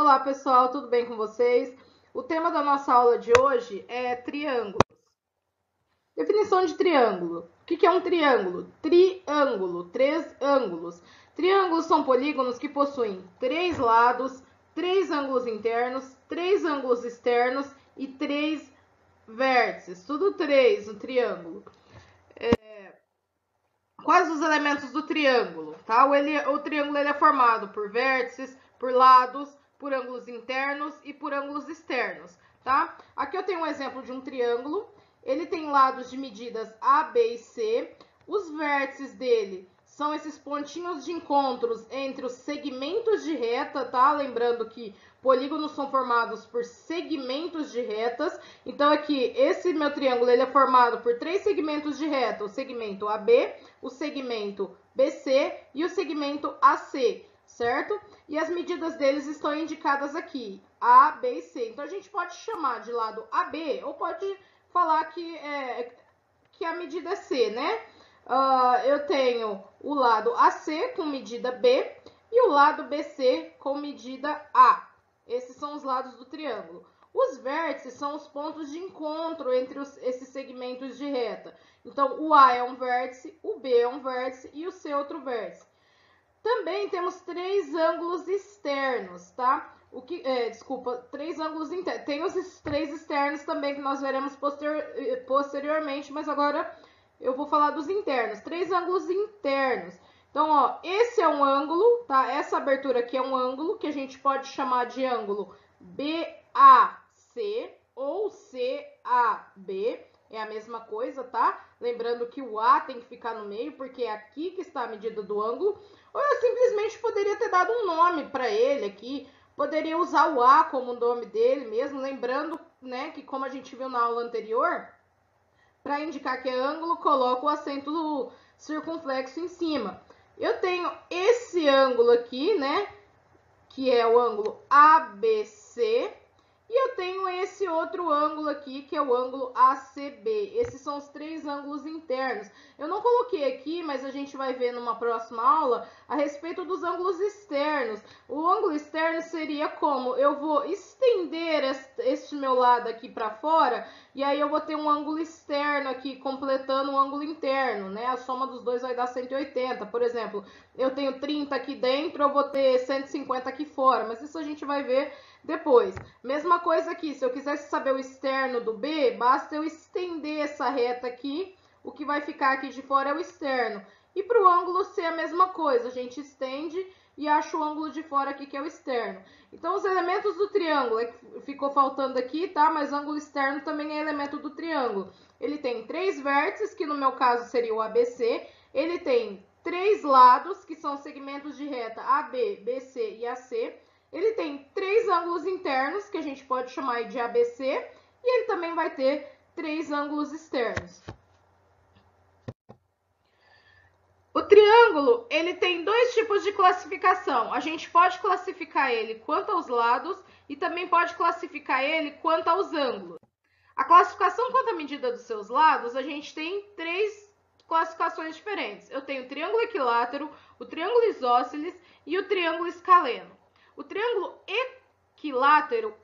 Olá pessoal, tudo bem com vocês? O tema da nossa aula de hoje é triângulos. Definição de triângulo. O que é um triângulo? Triângulo, três ângulos. Triângulos são polígonos que possuem três lados, três ângulos internos, três ângulos externos e três vértices. Tudo três no triângulo. Quais os elementos do triângulo? Tá? O triângulo ele é formado por vértices, por lados, por ângulos internos e por ângulos externos. Tá? Aqui eu tenho um exemplo de um triângulo. Ele tem lados de medidas A, B e C. Os vértices dele são esses pontinhos de encontros entre os segmentos de reta, tá? Lembrando que polígonos são formados por segmentos de retas. Então, aqui, esse meu triângulo ele é formado por três segmentos de reta. O segmento AB, o segmento BC e o segmento AC, certo? E as medidas deles estão indicadas aqui, A, B e C. Então, a gente pode chamar de lado AB ou pode falar que a medida é C, né? Eu tenho o lado AC com medida B e o lado BC com medida A. Esses são os lados do triângulo. Os vértices são os pontos de encontro entre esses segmentos de reta. Então, o A é um vértice, o B é um vértice e o C é outro vértice. Também temos três ângulos externos, tá? Três ângulos internos. Tem os três externos também que nós veremos posteriormente, mas agora eu vou falar dos internos. Três ângulos internos. Então, ó, esse é um ângulo, tá? Essa abertura aqui é um ângulo que a gente pode chamar de ângulo BAC ou CAB. É a mesma coisa, tá? Lembrando que o A tem que ficar no meio, porque é aqui que está a medida do ângulo. Ou eu simplesmente poderia ter dado um nome para ele aqui. Poderia usar o A como o nome dele mesmo. Lembrando, né, que como a gente viu na aula anterior, para indicar que é ângulo, coloco o acento circunflexo em cima. Eu tenho esse ângulo aqui, né, que é o ângulo ABC. E eu tenho esse outro ângulo aqui, que é o ângulo ACB. Esses são os três ângulos internos. Eu não coloquei aqui, mas a gente vai ver numa próxima aula a respeito dos ângulos externos. O ângulo externo seria como? Eu vou estender este meu lado aqui para fora, e aí eu vou ter um ângulo externo aqui, completando o ângulo interno, né? A soma dos dois vai dar 180. Por exemplo, eu tenho 30 aqui dentro, eu vou ter 150 aqui fora, mas isso a gente vai ver depois. Mesma coisa aqui, se eu quisesse saber o externo do B, basta eu estender essa reta aqui, o que vai ficar aqui de fora é o externo. E para o ângulo C a mesma coisa, a gente estende e acha o ângulo de fora aqui que é o externo. Então os elementos do triângulo, ficou faltando aqui, tá? Mas ângulo externo também é elemento do triângulo. Ele tem três vértices, que no meu caso seria o ABC. Ele tem três lados, que são segmentos de reta AB, BC e AC. Ele tem três ângulos internos, que a gente pode chamar de ABC, e ele também vai ter três ângulos externos. O triângulo, ele tem dois tipos de classificação. A gente pode classificar ele quanto aos lados e também pode classificar ele quanto aos ângulos. A classificação quanto à medida dos seus lados, a gente tem três classificações diferentes. Eu tenho o triângulo equilátero, o triângulo isósceles e o triângulo escaleno. O triângulo equilátero,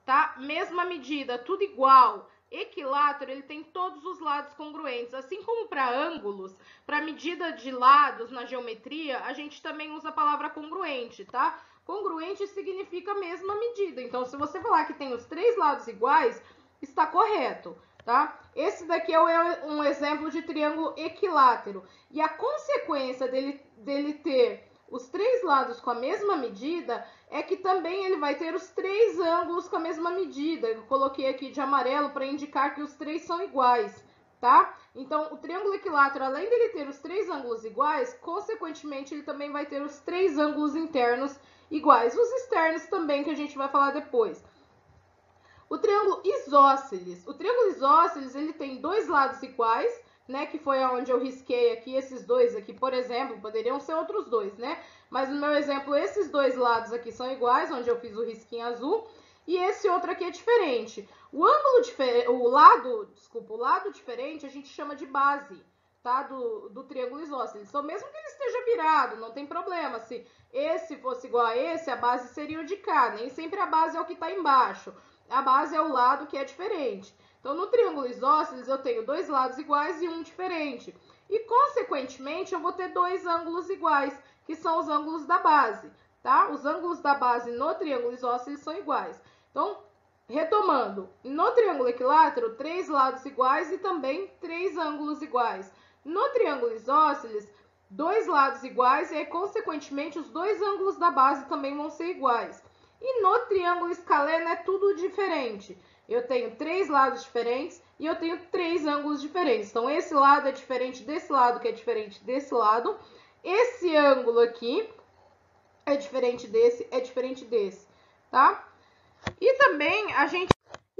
tá? Mesma medida, tudo igual. Equilátero, ele tem todos os lados congruentes. Assim como para ângulos, para medida de lados na geometria, a gente também usa a palavra congruente, tá? Congruente significa a mesma medida. Então, se você falar que tem os três lados iguais, está correto, tá? Esse daqui é um exemplo de triângulo equilátero. E a consequência dele ter os três lados com a mesma medida é que também ele vai ter os três ângulos com a mesma medida. Eu coloquei aqui de amarelo para indicar que os três são iguais, tá? Então, o triângulo equilátero, além dele ter os três ângulos iguais, consequentemente, ele também vai ter os três ângulos internos iguais. Os externos também, que a gente vai falar depois. O triângulo isósceles. O triângulo isósceles, ele tem dois lados iguais, né, que foi onde eu risquei aqui, esses dois aqui, por exemplo, poderiam ser outros dois, né? Mas no meu exemplo, esses dois lados aqui são iguais, onde eu fiz o risquinho azul, e esse outro aqui é diferente. O lado diferente a gente chama de base, tá? Do triângulo isósceles. Então, mesmo que ele esteja virado, não tem problema. Se esse fosse igual a esse, a base seria o de cá. Nem sempre a base é o que está embaixo. A base é o lado que é diferente. Então, no triângulo isósceles, eu tenho dois lados iguais e um diferente. E, consequentemente, eu vou ter dois ângulos iguais, que são os ângulos da base, tá? Os ângulos da base no triângulo isósceles são iguais. Então, retomando, no triângulo equilátero, três lados iguais e também três ângulos iguais. No triângulo isósceles, dois lados iguais e aí, consequentemente, os dois ângulos da base também vão ser iguais. E no triângulo escaleno é tudo diferente. Eu tenho três lados diferentes e eu tenho três ângulos diferentes. Então, esse lado é diferente desse lado, que é diferente desse lado. Esse ângulo aqui é diferente desse, tá? E também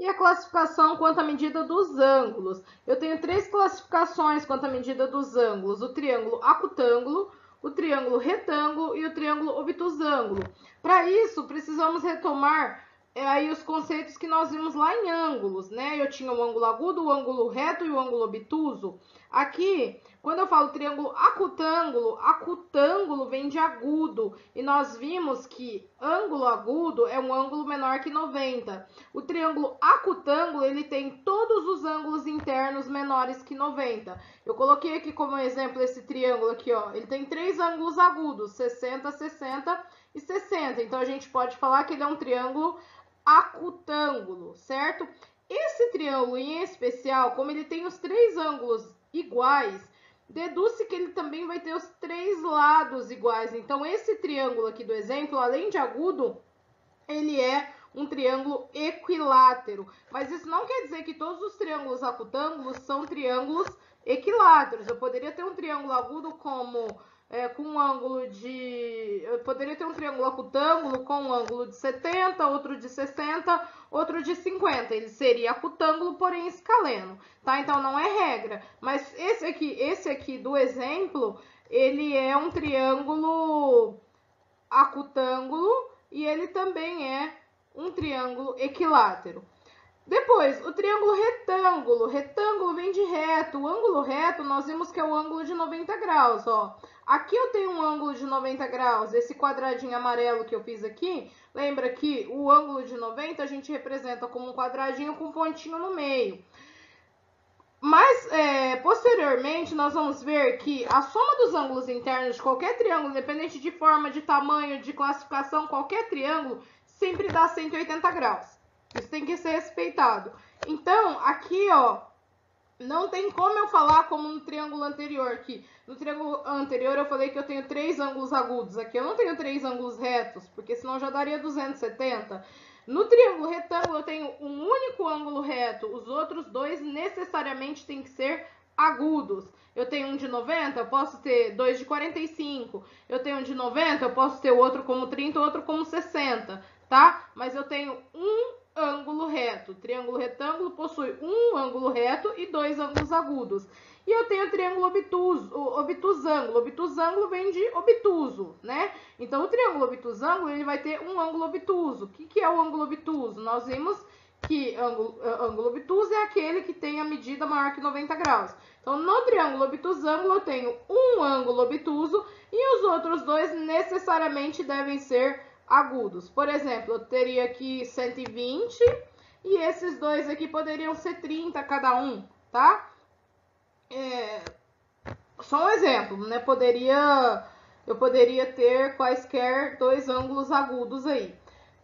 E a classificação quanto à medida dos ângulos. Eu tenho três classificações quanto à medida dos ângulos. O triângulo acutângulo, o triângulo retângulo e o triângulo obtusângulo. Para isso, precisamos retomar aí os conceitos que nós vimos lá em ângulos, né? Eu tinha o ângulo agudo, o ângulo reto e o ângulo obtuso. Aqui, quando eu falo triângulo acutângulo, acutângulo vem de agudo. E nós vimos que ângulo agudo é um ângulo menor que 90. O triângulo acutângulo, ele tem todos os ângulos internos menores que 90. Eu coloquei aqui como exemplo esse triângulo aqui, ó. Ele tem três ângulos agudos, 60, 60 e 60. Então, a gente pode falar que ele é um triângulo acutângulo, certo? Esse triângulo em especial, como ele tem os três ângulos iguais, deduz-se que ele também vai ter os três lados iguais. Então, esse triângulo aqui do exemplo, além de agudo, ele é um triângulo equilátero. Mas isso não quer dizer que todos os triângulos acutângulos são triângulos equiláteros. Eu poderia ter um triângulo agudo com um ângulo de... Eu poderia ter um triângulo acutângulo com um ângulo de 70, outro de 60, outro de 50. Ele seria acutângulo, porém escaleno, tá? Então, não é regra. Mas esse aqui do exemplo, ele é um triângulo acutângulo e ele também é um triângulo equilátero. Depois, o triângulo retângulo. Retângulo vem de reto. O ângulo reto, nós vimos que é o ângulo de 90 graus, ó. Aqui eu tenho um ângulo de 90 graus, esse quadradinho amarelo que eu fiz aqui. Lembra que o ângulo de 90 a gente representa como um quadradinho com um pontinho no meio. Mas, posteriormente, nós vamos ver que a soma dos ângulos internos de qualquer triângulo, independente de forma, de tamanho, de classificação, qualquer triângulo, sempre dá 180 graus. Isso tem que ser respeitado. Então, aqui, ó, não tem como eu falar como no triângulo anterior, que no triângulo anterior eu falei que eu tenho três ângulos agudos. Aqui eu não tenho três ângulos retos, porque senão já daria 270. No triângulo retângulo eu tenho um único ângulo reto, os outros dois necessariamente têm que ser agudos. Eu tenho um de 90, eu posso ter dois de 45. Eu tenho um de 90, eu posso ter o outro como 30, o outro como 60, tá? Mas eu tenho um ângulo reto. O triângulo retângulo possui um ângulo reto e dois ângulos agudos. E eu tenho o triângulo obtusângulo. Obtusângulo vem de obtuso, né? Então, o triângulo obtusângulo, ele vai ter um ângulo obtuso. O que é o ângulo obtuso? Nós vimos que ângulo obtuso é aquele que tem a medida maior que 90 graus. Então, no triângulo obtusângulo, eu tenho um ângulo obtuso e os outros dois necessariamente devem ser agudos. Por exemplo, eu teria aqui 120 e esses dois aqui poderiam ser 30 cada um, tá? Só um exemplo, né? Eu poderia ter quaisquer dois ângulos agudos aí.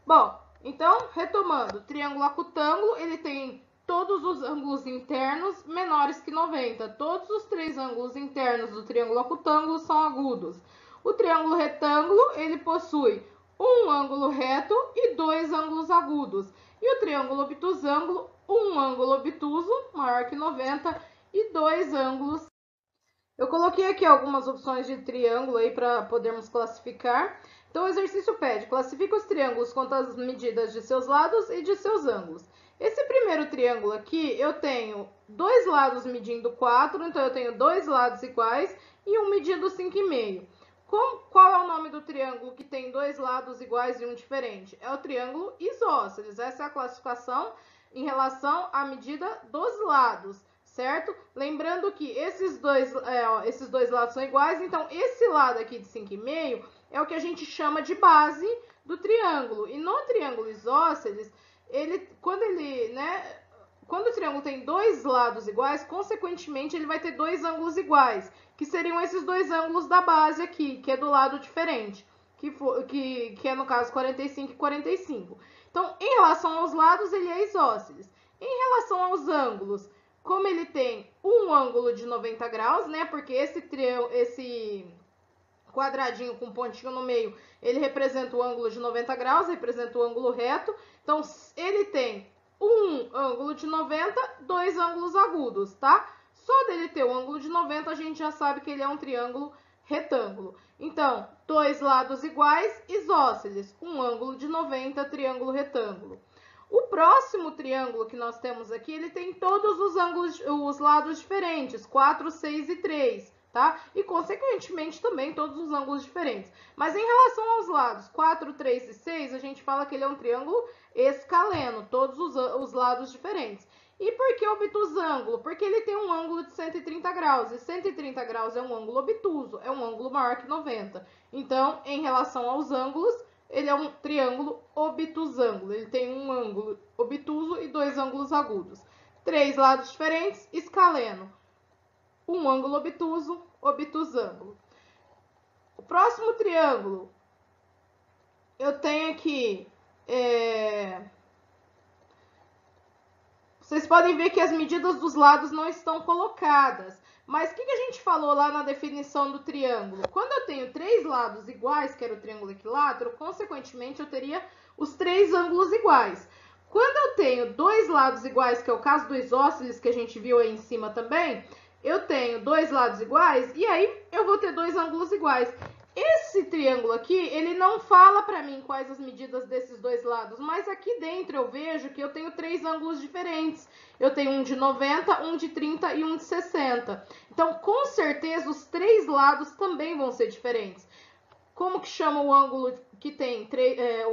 Bom, então, retomando, o triângulo acutângulo, ele tem todos os ângulos internos menores que 90. Todos os três ângulos internos do triângulo acutângulo são agudos. O triângulo retângulo, ele possui um ângulo reto e dois ângulos agudos. E o triângulo obtusângulo, um ângulo obtuso, maior que 90, e dois ângulos. Eu coloquei aqui algumas opções de triângulo aí para podermos classificar. Então, o exercício pede: classifica os triângulos quanto às medidas de seus lados e de seus ângulos. Esse primeiro triângulo aqui, eu tenho dois lados medindo 4, então eu tenho dois lados iguais e um medindo 5,5. Qual é o nome do triângulo que tem dois lados iguais e um diferente? É o triângulo isósceles. Essa é a classificação em relação à medida dos lados, certo? Lembrando que esses dois lados são iguais, então esse lado aqui de 5,5 é o que a gente chama de base do triângulo. E no triângulo isósceles, quando o triângulo tem dois lados iguais, consequentemente ele vai ter dois ângulos iguais, que seriam esses dois ângulos da base aqui, que é do lado diferente, que é no caso 45 e 45. Então, em relação aos lados, ele é isósceles. Em relação aos ângulos, como ele tem um ângulo de 90 graus, né? Porque esse quadradinho com pontinho no meio, ele representa o ângulo de 90 graus, representa o ângulo reto. Então, ele tem um ângulo de 90, dois ângulos agudos, tá? Só dele ter o ângulo de 90, a gente já sabe que ele é um triângulo retângulo. Então, dois lados iguais, isósceles. Um ângulo de 90, triângulo retângulo. O próximo triângulo que nós temos aqui, ele tem todos os lados diferentes, 4, 6 e 3, tá? E, consequentemente, também todos os ângulos diferentes. Mas em relação aos lados 4, 3 e 6, a gente fala que ele é um triângulo escaleno, todos os lados diferentes. E por que obtusângulo? Porque ele tem um ângulo de 130 graus, e 130 graus é um ângulo obtuso, é um ângulo maior que 90. Então, em relação aos ângulos, ele é um triângulo obtusângulo. Ele tem um ângulo obtuso e dois ângulos agudos. Três lados diferentes, escaleno. Um ângulo obtuso, obtusângulo. O próximo triângulo, eu tenho aqui... Vocês podem ver que as medidas dos lados não estão colocadas. Mas o que a gente falou lá na definição do triângulo? Quando eu tenho três lados iguais, que era o triângulo equilátero, consequentemente eu teria os três ângulos iguais. Quando eu tenho dois lados iguais, que é o caso do isósceles, que a gente viu aí em cima também, eu tenho dois lados iguais e aí eu vou ter dois ângulos iguais. Esse triângulo aqui, ele não fala para mim quais as medidas desses dois lados, mas aqui dentro eu vejo que eu tenho três ângulos diferentes. Eu tenho um de 90, um de 30 e um de 60. Então, com certeza, os três lados também vão ser diferentes. Como que chama o ângulo que tem,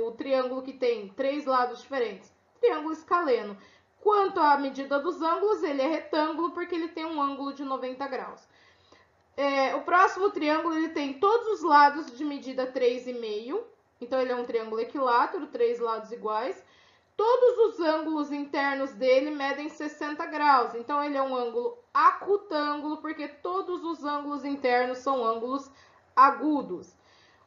o triângulo que tem três lados diferentes? Triângulo escaleno. Quanto à medida dos ângulos, ele é retângulo porque ele tem um ângulo de 90 graus. O próximo triângulo, ele tem todos os lados de medida 3,5. Então, ele é um triângulo equilátero, três lados iguais. Todos os ângulos internos dele medem 60 graus. Então, ele é um ângulo acutângulo, porque todos os ângulos internos são ângulos agudos.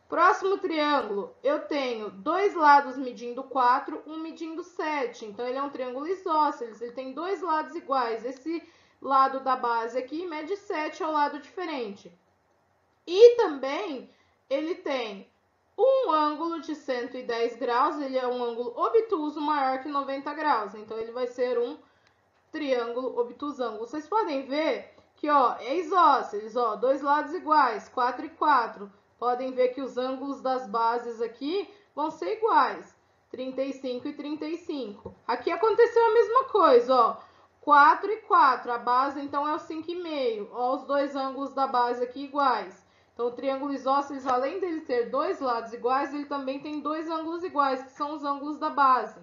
Próximo triângulo, eu tenho dois lados medindo 4, um medindo 7. Então, ele é um triângulo isósceles, ele tem dois lados iguais. Esse lado da base aqui mede 7, é o lado diferente. E também ele tem um ângulo de 110 graus, ele é um ângulo obtuso maior que 90 graus. Então, ele vai ser um triângulo obtusângulo. Vocês podem ver que, é isósceles, dois lados iguais, 4 e 4. Podem ver que os ângulos das bases aqui vão ser iguais, 35 e 35. Aqui aconteceu a mesma coisa, 4 e 4. A base, então, é o 5,5. Os dois ângulos da base aqui iguais. Então, o triângulo isósceles, além dele ter dois lados iguais, ele também tem dois ângulos iguais, que são os ângulos da base.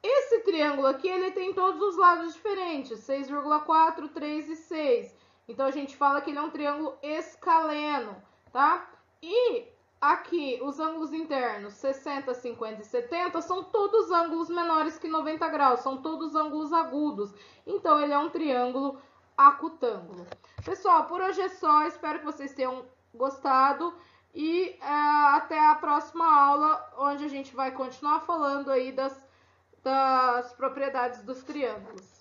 Esse triângulo aqui, ele tem todos os lados diferentes, 6,4, 3 e 6. Então, a gente fala que ele é um triângulo escaleno, tá? E aqui, os ângulos internos, 60, 50 e 70, são todos ângulos menores que 90 graus, são todos ângulos agudos. Então, ele é um triângulo acutângulo. Pessoal, por hoje é só, espero que vocês tenham gostado e até a próxima aula, onde a gente vai continuar falando aí das propriedades dos triângulos.